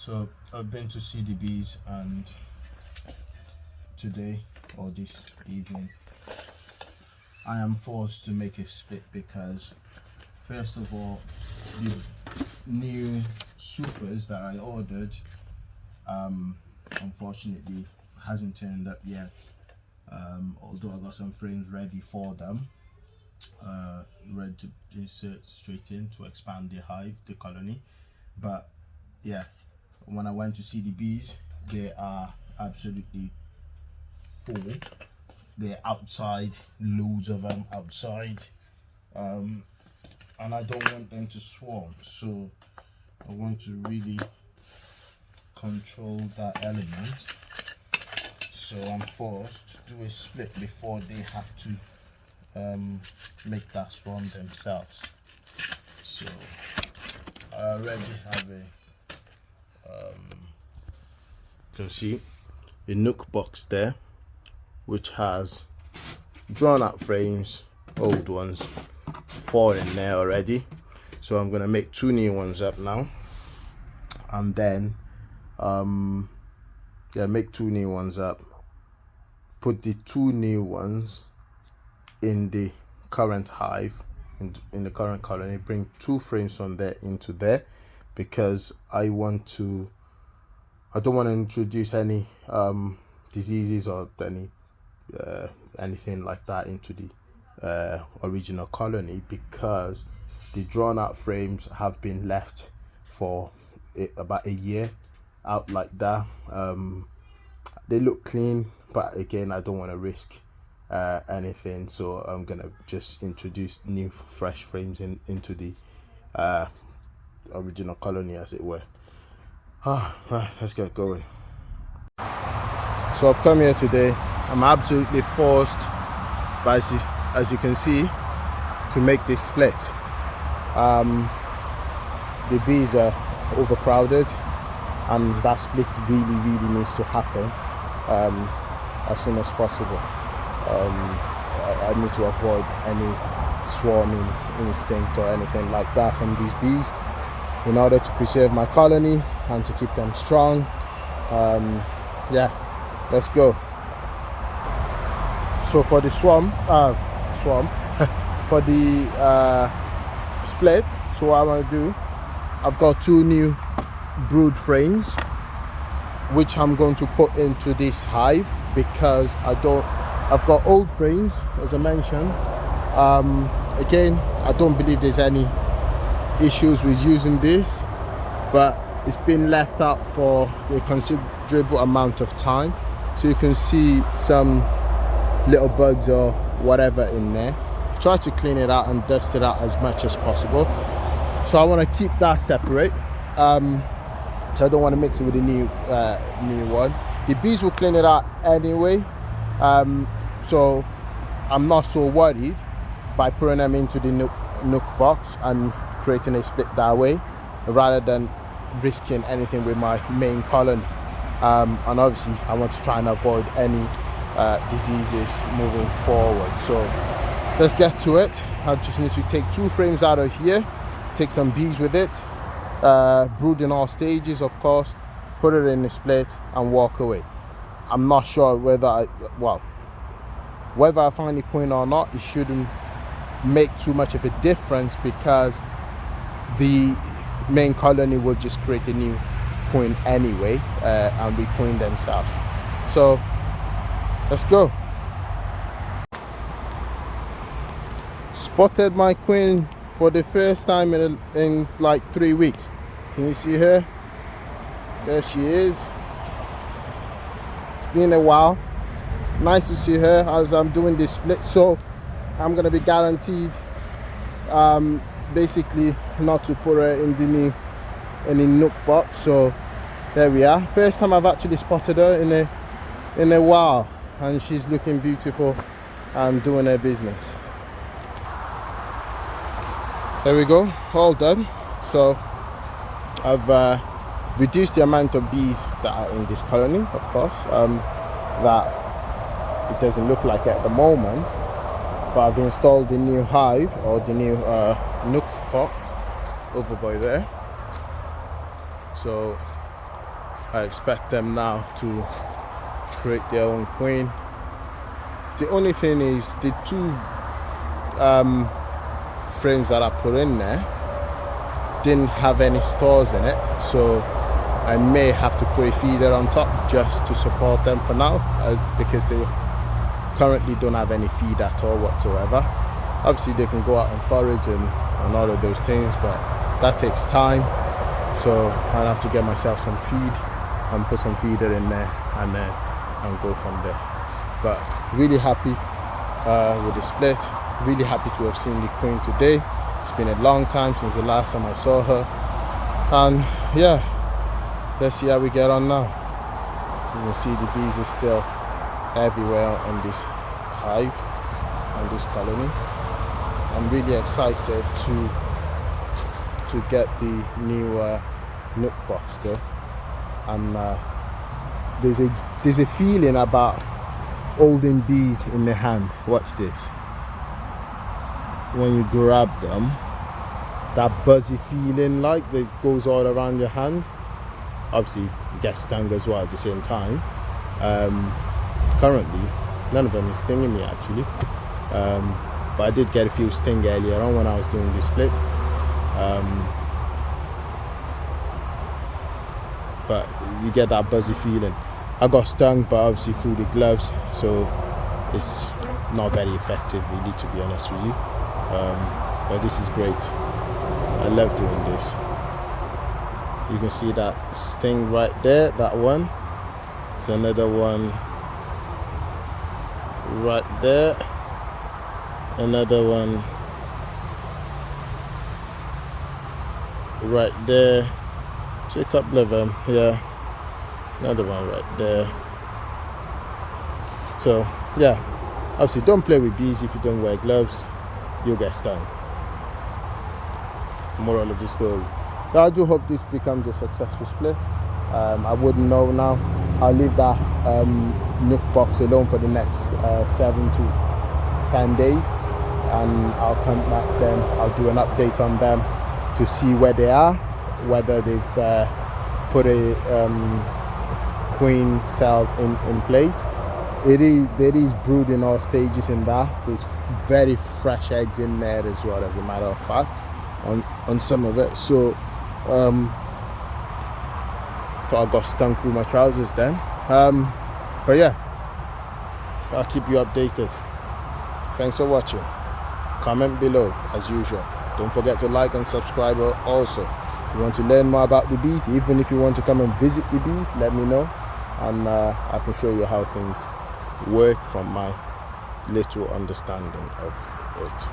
So I've been to see the bees, and today or this evening I am forced to make a split because first of all, the new supers that I ordered unfortunately hasn't turned up yet, although I got some frames ready for them, ready to insert straight in to expand the hive, the colony. But yeah, when I went to see the bees, they are absolutely full. They're outside, loads of them outside, and I don't want them to swarm, so I want to really control that element. So I'm forced to do a split before they have to make that swarm themselves. So I already have a you can see a nook box there, which has drawn out frames, old ones, 4 in there already. So I'm gonna make 2 new ones up now, and then make 2 new ones up, put the 2 new ones in the current hive, in the current colony, bring 2 frames from there into there, because I don't want to introduce any diseases or any anything like that into the original colony, because the drawn out frames have been left for about a year out like that. They look clean, but again, I don't want to risk anything, so I'm gonna just introduce new fresh frames into the original colony, as it were. Right, let's get going. So I've come here today. I'm absolutely forced, but as you can see, to make this split. The bees are overcrowded, and that split really needs to happen as soon as possible. I need to avoid any swarming instinct or anything like that from these bees, in order to preserve my colony and to keep them strong. Yeah, let's go. So for the for the split, so what I want to do, I've got 2 new brood frames which I'm going to put into this hive, because I've got old frames, as I mentioned. Again, I don't believe there's any issues with using this, but it's been left out for a considerable amount of time, so you can see some little bugs or whatever in there. I've tried to clean it out and dust it out as much as possible, so I want to keep that separate. So I don't want to mix it with the new one. The bees will clean it out anyway, so I'm not so worried by putting them into the nook box and creating a split that way, rather than risking anything with my main colony. And obviously I want to try and avoid any diseases moving forward. So let's get to it. I just need to take 2 frames out of here, take some bees with it, brood in all stages, of course, put it in the split and walk away. I'm not sure whether I find the queen or not. It shouldn't make too much of a difference, because the main colony will just create a new queen anyway, and requeen themselves. So let's go. Spotted my queen for the first time in like 3 weeks. Can you see her? There she is. It's been a while. Nice to see her as I'm doing this split, so I'm gonna be guaranteed basically not to put her in the nook box. So there we are. First time I've actually spotted her in a while, and she's looking beautiful and doing her business. There we go, all done. So I've reduced the amount of bees that are in this colony, of course. That it doesn't look like it at the moment, but I've installed the new hive, or the new nook box over by there. So I expect them now to create their own queen. The only thing is the two frames that I put in there didn't have any stores in it, so I may have to put a feeder on top just to support them for now, because they currently don't have any feed at all whatsoever. Obviously they can go out and forage and all of those things, but that takes time, so I'll have to get myself some feed and put some feeder in there and go from there. But really happy with the split, really happy to have seen the queen today. It's been a long time since the last time I saw her, and yeah, let's see how we get on now. You can see the bees are still everywhere on this hive, on this colony. I'm really excited to get the new nook box though. And there's a feeling about holding bees in the hand. Watch this. When you grab them, that buzzy feeling like that goes all around your hand. Obviously you get stung as well at the same time. Currently none of them is stinging me actually, but I did get a few sting earlier on when I was doing the split. But you get that buzzy feeling. I got stung, but obviously through the gloves, so it's not very effective really, to be honest with you. But this is great. I love doing this. You can see that sting right there, that one. There's another one right there, another one right there, so a couple of them, yeah, another one right there. So yeah, obviously don't play with bees if you don't wear gloves, you'll get stung. Moral of the story. But I do hope this becomes a successful split. I wouldn't know now. I'll leave that nook box alone for the next 7 to 10 days, and I'll come back then. I'll do an update on them to see where they are, whether they've put a queen cell in place. There is brood in all stages in that. There's very fresh eggs in there as well, as a matter of fact, on some of it. So thought I got stung through my trousers then. But yeah, I'll keep you updated. Thanks for watching. Comment below as usual. Don't forget to like and subscribe also. If you want to learn more about the bees, even if you want to come and visit the bees, let me know, and I can show you how things work from my little understanding of it.